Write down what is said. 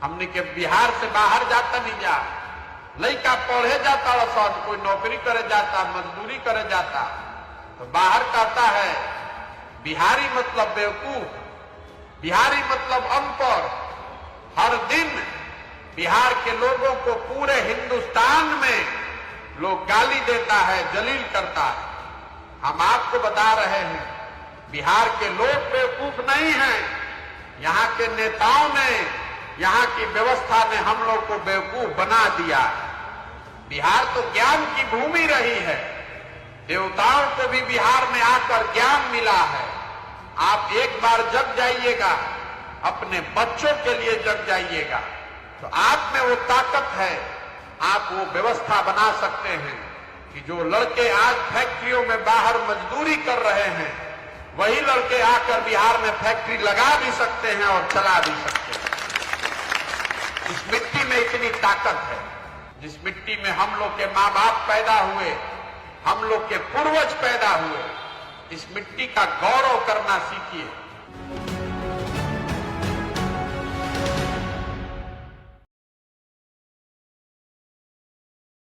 हमने के बिहार से बाहर जाता नहीं जा, लड़का पढ़े जाता रसन, कोई नौकरी करे जाता, मजदूरी करे जाता, तो बाहर कहता है बिहारी मतलब बेवकूफ, बिहारी मतलब अनपढ़। हर दिन बिहार के लोगों को पूरे हिंदुस्तान में लोग गाली देता है, जलील करता है। हम आपको बता रहे हैं बिहार के लोग बेवकूफ नहीं हैं, यहाँ के नेताओं ने, यहाँ की व्यवस्था ने हम लोग को बेवकूफ बना दिया। बिहार तो ज्ञान की भूमि रही है, देवताओं को भी बिहार में आकर ज्ञान मिला है। आप एक बार जग जाइएगा, अपने बच्चों के लिए जग जाइएगा, तो आप में वो ताकत है, आप वो व्यवस्था बना सकते हैं कि जो लड़के आज फैक्ट्रियों में बाहर मजदूरी कर रहे हैं, वही लड़के आकर बिहार में फैक्ट्री लगा भी सकते हैं और चला भी सकते हैं। इस मिट्टी में इतनी ताकत है, जिस मिट्टी में हम लोग के माँ बाप पैदा हुए, हम लोग के पूर्वज पैदा हुए, इस मिट्टी का गौरव करना सीखिए।